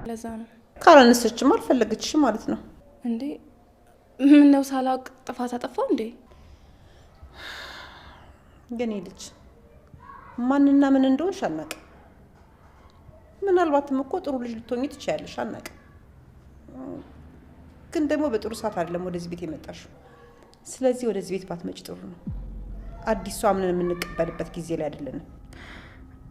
ለዛ ነው ካላነሰችም አልፈለገችሽም ማለት ነው እንዴ? ምን ነው ሳላውቅ ጥፋት አጠፋው እንዴ? ግን ልጅ ማንና ምን እንደሆንሽ አናውቅም። ምናልባትም እኮ ጥሩ ልጅ ልትሆኚ ትችያለሽ፣ አናውቅም። ግን ደግሞ በጥሩ ሰዓት አይደለም ወደዚህ ቤት የመጣሽው። ስለዚህ ወደዚህ ቤት ባትመጪ ጥሩ ነው። አዲስ ሰው አምነን የምንቀበልበት ጊዜ ላይ አይደለንም።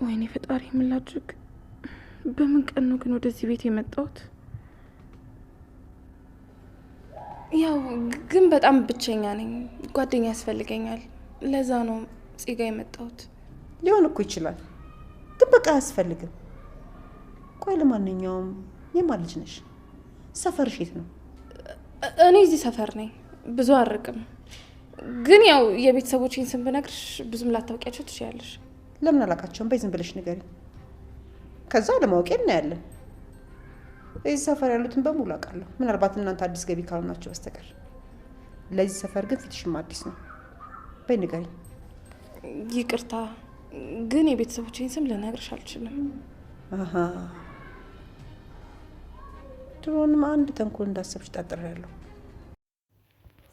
ወይኔ ፈጣሪ ምን ላድርግ? በምን ቀን ነው ግን ወደዚህ ቤት የመጣሁት? ያው ግን በጣም ብቸኛ ነኝ፣ ጓደኛ ያስፈልገኛል። ለዛ ነው ጽጋ የመጣሁት። ሊሆን እኮ ይችላል፣ ግን በቃ አያስፈልግም። ቆይ ለማንኛውም የማን ልጅ ነሽ? ሰፈርሽ የት ነው? እኔ እዚህ ሰፈር ነኝ፣ ብዙ አርቅም። ግን ያው የቤተሰቦቼን ስም ብነግርሽ ብዙም ላታውቂያቸው ትችያለሽ። ለምን አላውቃቸውም? በይ ዝም ብለሽ ንገሪኝ፣ ከዛ ለማወቅ እናያለን። እዚህ ሰፈር ያሉትን በሙሉ አውቃለሁ፣ ምናልባት እናንተ አዲስ ገቢ ካልሆናችሁ በስተቀር። ለዚህ ሰፈር ግን ፊትሽም አዲስ ነው። በይ ንገሪኝ። ይቅርታ ግን የቤተሰቦቼን ስም ልነግርሽ አልችልም። አሃ፣ ድሮንም አንድ ተንኮል እንዳሰብሽ ጠርጥሬያለሁ።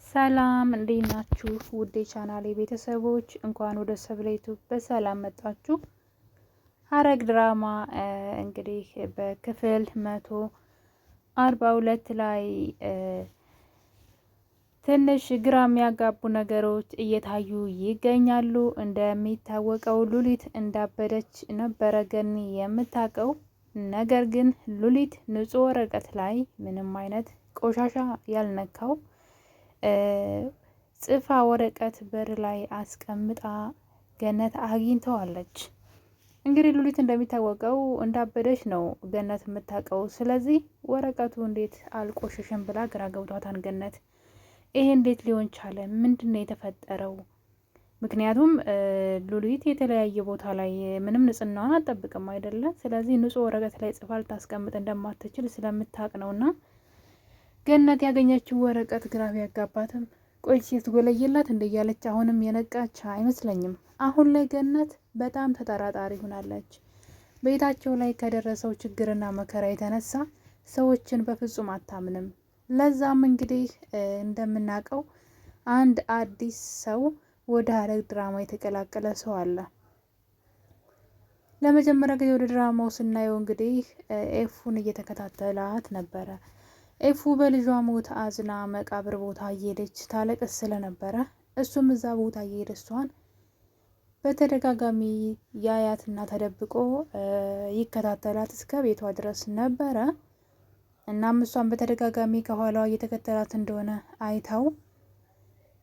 ሰላም እንዴት ናችሁ? ውዴ ቻናሌ ቤተሰቦች እንኳን ወደ ሰብለይቱ በሰላም መጣችሁ። ሐረግ ድራማ እንግዲህ በክፍል 142 ላይ ትንሽ ግራ የሚያጋቡ ነገሮች እየታዩ ይገኛሉ። እንደሚታወቀው ሉሊት እንዳበደች ነበረ ገኒ የምታውቀው። ነገር ግን ሉሊት ንጹህ ወረቀት ላይ ምንም አይነት ቆሻሻ ያልነካው ጽፋ ወረቀት በር ላይ አስቀምጣ ገነት አግኝተዋለች። እንግዲህ ሉሊት እንደሚታወቀው እንዳበደች ነው ገነት የምታውቀው። ስለዚህ ወረቀቱ እንዴት አልቆሸሸም ብላ ግራ ገብቷታን ገነት ይሄ እንዴት ሊሆን ቻለ? ምንድን ነው የተፈጠረው? ምክንያቱም ሉሊት የተለያየ ቦታ ላይ ምንም ንጽህናዋን አትጠብቅም አይደለ? ስለዚህ ንጹህ ወረቀት ላይ ጽፋ ልታስቀምጥ እንደማትችል ስለምታውቅ ነውና ገነት ያገኘችው ወረቀት ግራ ቢያጋባትም ቆይ ሴት ጎለየላት እንደያለች አሁንም የነቃች አይመስለኝም። አሁን ላይ ገነት በጣም ተጠራጣሪ ሆናለች። ቤታቸው ላይ ከደረሰው ችግርና መከራ የተነሳ ሰዎችን በፍጹም አታምንም። ለዛም እንግዲህ እንደምናውቀው አንድ አዲስ ሰው ወደ ሐረግ ድራማ የተቀላቀለ ሰው አለ። ለመጀመሪያ ጊዜ ወደ ድራማው ስናየው እንግዲህ ኤፉን እየተከታተላት ነበረ። ኤፉ በልጇ ሞት አዝና መቃብር ቦታ እየሄደች ታለቅስ ስለነበረ እሱም እዛ ቦታ እየሄደ እሷን በተደጋጋሚ ያያትና ተደብቆ ይከታተላት እስከ ቤቷ ድረስ ነበረ። እናም እሷን በተደጋጋሚ ከኋላዋ እየተከተላት እንደሆነ አይታው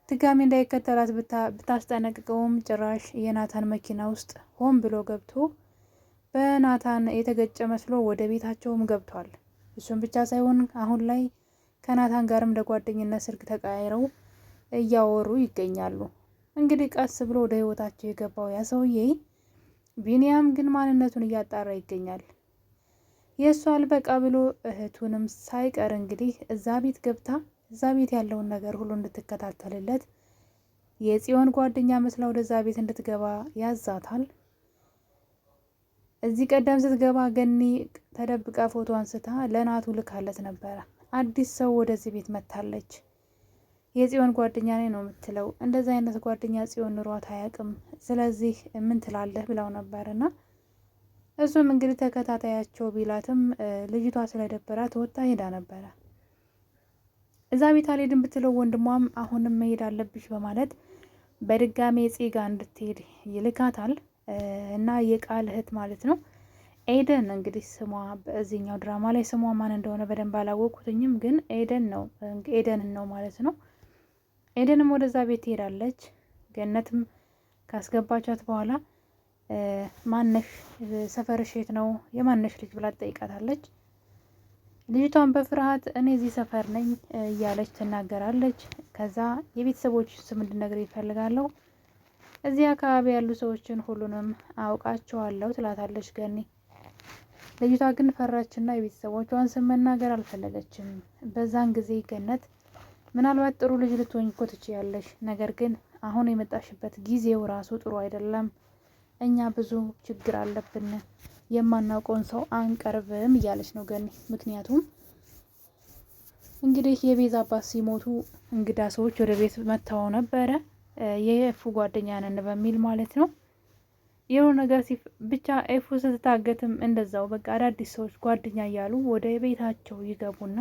ድጋሚ እንዳይከተላት ብታስጠነቅቀውም ጭራሽ የናታን መኪና ውስጥ ሆን ብሎ ገብቶ በናታን የተገጨ መስሎ ወደ ቤታቸውም ገብቷል። እሱም ብቻ ሳይሆን አሁን ላይ ከናታን ጋርም ለጓደኝነት ስልክ ተቀያይረው እያወሩ ይገኛሉ። እንግዲህ ቀስ ብሎ ወደ ህይወታቸው የገባው ያ ሰውዬ ቢኒያም ግን ማንነቱን እያጣራ ይገኛል። የእሱ አልበቃ ብሎ እህቱንም ሳይቀር እንግዲህ እዛ ቤት ገብታ እዛ ቤት ያለውን ነገር ሁሉ እንድትከታተልለት የጽዮን ጓደኛ መስላ ወደዛ ቤት እንድትገባ ያዛታል። እዚህ ቀደም ስትገባ ገኒ ተደብቃ ፎቶ አንስታ ለናቱ ልካለት ነበረ። አዲስ ሰው ወደዚህ ቤት መታለች፣ የጽዮን ጓደኛ ነኝ ነው የምትለው። እንደዚህ አይነት ጓደኛ ጽዮን ኑሯት አያውቅም። ስለዚህ ምን ትላለህ ብለው ነበርና እሱም እንግዲህ ተከታታያቸው ቢላትም ልጅቷ ስለደበራት ወጣ ሄዳ ነበረ። እዛ ቤት አልሄድም ብትለው ወንድሟም አሁንም መሄድ አለብሽ በማለት በድጋሜ ጽ ጋ እንድትሄድ ይልካታል። እና የቃል እህት ማለት ነው ኤደን እንግዲህ ስሟ በዚህኛው ድራማ ላይ ስሟ ማን እንደሆነ በደንብ አላወቅኩትኝም፣ ግን ኤደንን ነው ማለት ነው። ኤደንም ወደዛ ቤት ትሄዳለች። ገነትም ካስገባቻት በኋላ ማነሽ፣ ሰፈርሽ የት ነው፣ የማነሽ ልጅ ብላ ትጠይቃታለች። ልጅቷን በፍርሃት እኔ እዚህ ሰፈር ነኝ እያለች ትናገራለች። ከዛ የቤተሰቦች ስም እንድነግር ይፈልጋለሁ፣ እዚህ አካባቢ ያሉ ሰዎችን ሁሉንም አውቃቸዋለሁ ትላታለች ገኒ። ልጅቷ ግን ፈራችና የቤተሰቦቿን ስም መናገር አልፈለገችም። በዛን ጊዜ ገነት ምናልባት ጥሩ ልጅ ልትሆኝ እኮ ትችያለሽ፣ ነገር ግን አሁን የመጣሽበት ጊዜው ራሱ ጥሩ አይደለም፣ እኛ ብዙ ችግር አለብን፣ የማናውቀውን ሰው አንቀርብም እያለች ነው ገኒ። ምክንያቱም እንግዲህ የቤዛ አባት ሲሞቱ እንግዳ ሰዎች ወደ ቤት መጥተው ነበረ፣ የኤፉ ጓደኛ ነን በሚል ማለት ነው። የሆነ ነገር ብቻ ኤፉ ስትታገትም እንደዛው በቃ አዳዲስ ሰዎች ጓደኛ እያሉ ወደ ቤታቸው ይገቡና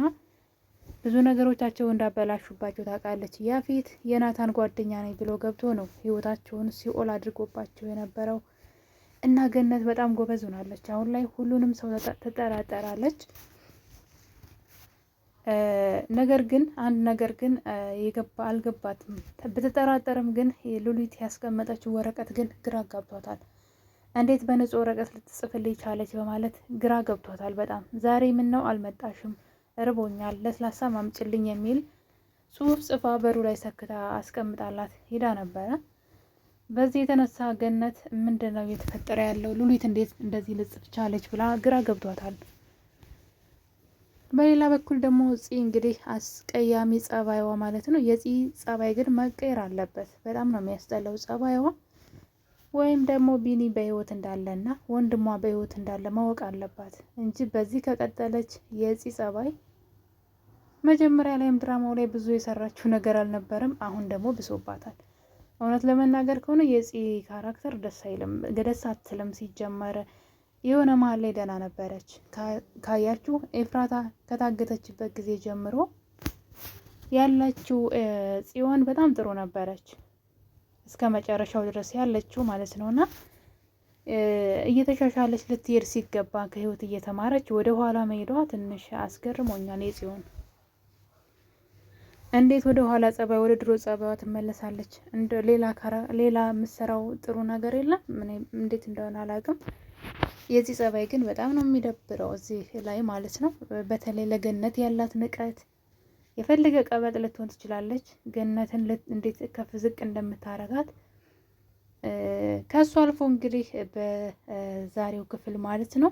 ብዙ ነገሮቻቸው እንዳበላሹባቸው ታውቃለች። ያፌት የናታን ጓደኛ ነኝ ብሎ ገብቶ ነው ህይወታቸውን ሲኦል አድርጎባቸው የነበረው። እና ገነት በጣም ጎበዝ ሆናለች። አሁን ላይ ሁሉንም ሰው ትጠራጠራለች። ነገር ግን አንድ ነገር ግን አልገባትም። ብትጠራጠርም ግን ሉሊት ያስቀመጠችው ወረቀት ግን ግራ ገብቷታል። እንዴት በንጹህ ወረቀት ልትጽፍልኝ ቻለች በማለት ግራ ገብቷታል በጣም። ዛሬ ምን ነው አልመጣሽም? እርቦኛል፣ ለስላሳ ማምጭልኝ የሚል ጽሁፍ ጽፋ በሩ ላይ ሰክታ አስቀምጣላት ሄዳ ነበረ። በዚህ የተነሳ ገነት ምንድነው እየተፈጠረ ያለው፣ ሉሊት እንዴት እንደዚህ ልጽፍ ቻለች ብላ ግራ ገብቷታል። በሌላ በኩል ደግሞ ፂ እንግዲህ አስቀያሚ ጸባይዋ ማለት ነው። የፂ ጸባይ ግን መቀየር አለበት። በጣም ነው የሚያስጠላው ጸባይዋ። ወይም ደግሞ ቢኒ በህይወት እንዳለና ወንድሟ በህይወት እንዳለ ማወቅ አለባት እንጂ በዚህ ከቀጠለች የፂ ጸባይ መጀመሪያ ላይም ድራማው ላይ ብዙ የሰራችው ነገር አልነበረም። አሁን ደግሞ ብሶባታል። እውነት ለመናገር ከሆነ የፂ ካራክተር ደስ አይልም፣ ደስ አትልም። ሲጀመር የሆነ መሀል ላይ ደህና ነበረች። ካያችሁ ኤፍራታ ከታገተችበት ጊዜ ጀምሮ ያለችው ጽዮን በጣም ጥሩ ነበረች እስከ መጨረሻው ድረስ ያለችው ማለት ነውና እየተሻሻለች ልትሄድ ሲገባ ከህይወት እየተማረች ወደ ኋላ መሄዷ ትንሽ አስገርሞኛል። የጽዮን እንዴት ወደ ኋላ ጸባይ ወደ ድሮ ጸባይዋ ትመለሳለች? እንደ ሌላ የምትሰራው ጥሩ ነገር የለም። እንዴት እንደሆነ አላውቅም። የዚህ ጸባይ ግን በጣም ነው የሚደብረው እዚህ ላይ ማለት ነው። በተለይ ለገነት ያላት ንቀት፣ የፈለገ ቀበጥ ልትሆን ትችላለች። ገነትን እንዴት ከፍ ዝቅ እንደምታረጋት ከሱ አልፎ እንግዲህ በዛሬው ክፍል ማለት ነው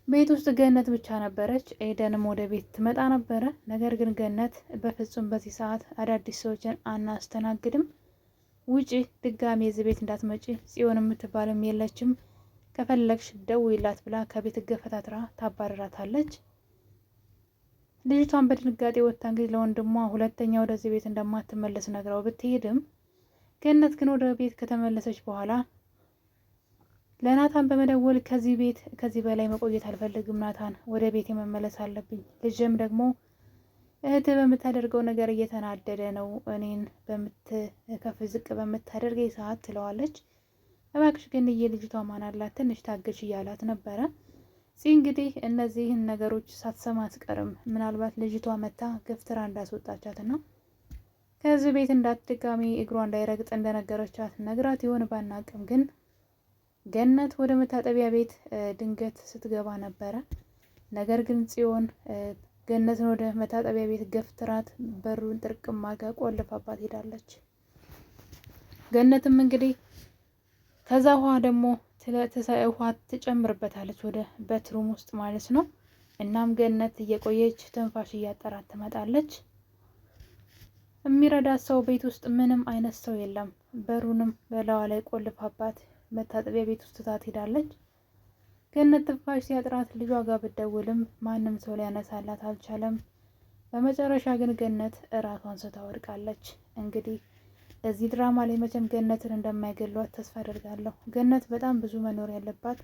ቤት ውስጥ ገነት ብቻ ነበረች። ኤደንም ወደ ቤት ትመጣ ነበረ። ነገር ግን ገነት በፍጹም በዚህ ሰዓት አዳዲስ ሰዎችን አናስተናግድም፣ ውጪ፣ ድጋሜ እዚህ ቤት እንዳትመጪ፣ ጽዮን የምትባልም የለችም፣ ከፈለግሽ ደውይላት ብላ ከቤት ገፈታትራ ታባረራታለች። ልጅቷን በድንጋጤ ወጥታ እንግዲህ ለወንድሟ ሁለተኛ ወደዚህ ቤት እንደማትመለስ ነግረው ብትሄድም ገነት ግን ወደ ቤት ከተመለሰች በኋላ ለናታን በመደወል ከዚህ ቤት ከዚህ በላይ መቆየት አልፈልግም፣ ናታን ወደ ቤት መመለስ አለብኝ፣ ልጅም ደግሞ እህት በምታደርገው ነገር እየተናደደ ነው፣ እኔን ከፍ ዝቅ በምታደርገኝ ሰዓት ትለዋለች። እባክሽ ግን ልጅቷ ማን አላት ትንሽ ታገሽ እያላት ነበረ። እንግዲህ እነዚህን ነገሮች ሳትሰማ አትቀርም። ምናልባት ልጅቷ መታ ገፍትራ እንዳስወጣቻት ነው ከዚህ ቤት እንዳትድጋሚ እግሯ እንዳይረግጥ እንደነገረቻት ነግራት ይሆን ባናቅም፣ ግን ገነት ወደ መታጠቢያ ቤት ድንገት ስትገባ ነበረ። ነገር ግን ጽዮን ገነትን ወደ መታጠቢያ ቤት ገፍትራት በሩን ጥርቅም አድርጋ ቆልፋባት ሄዳለች። ገነትም እንግዲህ ከዛ ውሃ ደግሞ ውሃ ትጨምርበታለች ወደ በትሩም ውስጥ ማለት ነው። እናም ገነት እየቆየች ትንፋሽ እያጠራት ትመጣለች። የሚረዳት ሰው ቤት ውስጥ ምንም አይነት ሰው የለም። በሩንም በላዋ ላይ ቆልፋባት መታጠቢያ ቤት ውስጥ ትታት ሄዳለች። ገነት ትንፋሽ ሲያጥራት ልጇ ጋር ብትደውልም ማንም ሰው ሊያነሳላት አልቻለም። በመጨረሻ ግን ገነት እራሷን ስታ ወድቃለች። እንግዲህ እዚህ ድራማ ላይ መቼም ገነትን እንደማይገሏት ተስፋ አደርጋለሁ። ገነት በጣም ብዙ መኖር ያለባት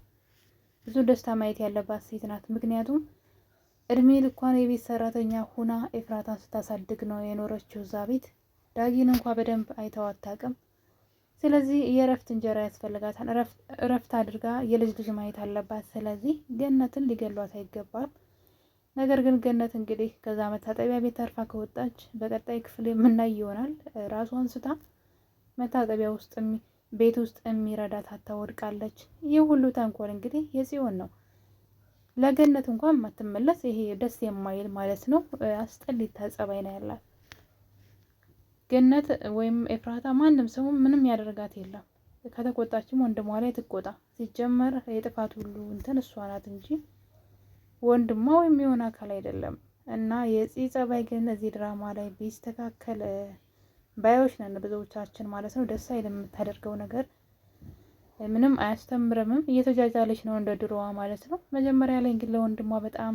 ብዙ ደስታ ማየት ያለባት ሴት ናት። ምክንያቱም እድሜ ልኳን የቤት ሰራተኛ ሁና ኤፍራታን ስታሳድግ ነው የኖረችው እዛ ቤት። ዳጊን እንኳ በደንብ አይተው አታውቅም። ስለዚህ የእረፍት እንጀራ ያስፈልጋታል። እረፍት አድርጋ የልጅ ልጅ ማየት አለባት። ስለዚህ ገነትን ሊገሏት አይገባም። ነገር ግን ገነት እንግዲህ ከዛ መታጠቢያ ቤት ተርፋ ከወጣች በቀጣይ ክፍል የምናይ ይሆናል። ራሷን ስታ መታጠቢያ ውስጥ ቤት ውስጥ የሚረዳት አታወድቃለች። ይህ ሁሉ ተንኮል እንግዲህ የጽዮን ነው። ለገነት እንኳን ማትመለስ ይሄ ደስ የማይል ማለት ነው። አስጠሊታ ጸባይ ነው ያላት ገነት ወይም ኤፍራታ። ማንም ሰው ምንም ያደርጋት የለም። ከተቆጣችም ወንድሟ ላይ ትቆጣ። ሲጀመር የጥፋት ሁሉ እንትን እሷ ናት እንጂ ወንድሟ ወይም የሆነ አካል አይደለም። እና የጽ ጸባይ ግን እዚህ ድራማ ላይ ቢስተካከል ባዮች ነን ብዙዎቻችን ማለት ነው። ደስ አይልም የምታደርገው ነገር ምንም አያስተምርምም። እየተጃጃለች ነው እንደ ድሮዋ ማለት ነው። መጀመሪያ ላይ እንግዲህ ለወንድሟ በጣም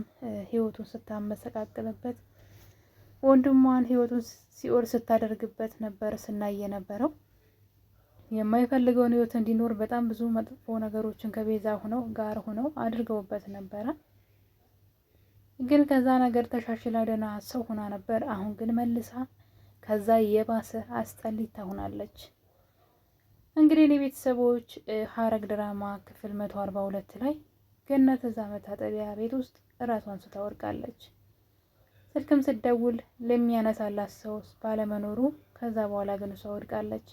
ህይወቱን ስታመሰቃቅልበት፣ ወንድሟን ህይወቱን ሲኦል ስታደርግበት ነበር ስናይ የነበረው። የማይፈልገውን ህይወት እንዲኖር በጣም ብዙ መጥፎ ነገሮችን ከቤዛ ጋር ሆነው አድርገውበት ነበረ። ግን ከዛ ነገር ተሻሽላ ደህና ሰው ሆና ነበር። አሁን ግን መልሳ ከዛ የባሰ አስጠሊታ ሆናለች። እንግዲህ ለቤተሰቦች ሐረግ ድራማ ክፍል 142 ላይ ገነት እዛ መታጠቢያ ቤት ውስጥ ራሷን ስታወርቃለች። ስልክም ስትደውል ለሚያነሳላት ሰው ባለመኖሩ ከዛ በኋላ ግን እሷ ወድቃለች።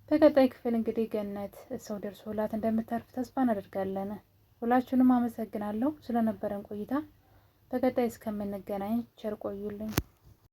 በቀጣይ ክፍል እንግዲህ ገነት ሰው ደርሶላት እንደምታርፍ ተስፋ እናደርጋለን። ሁላችሁንም አመሰግናለሁ ስለነበረን ቆይታ። በቀጣይ እስከምንገናኝ ቸር ቆዩልኝ።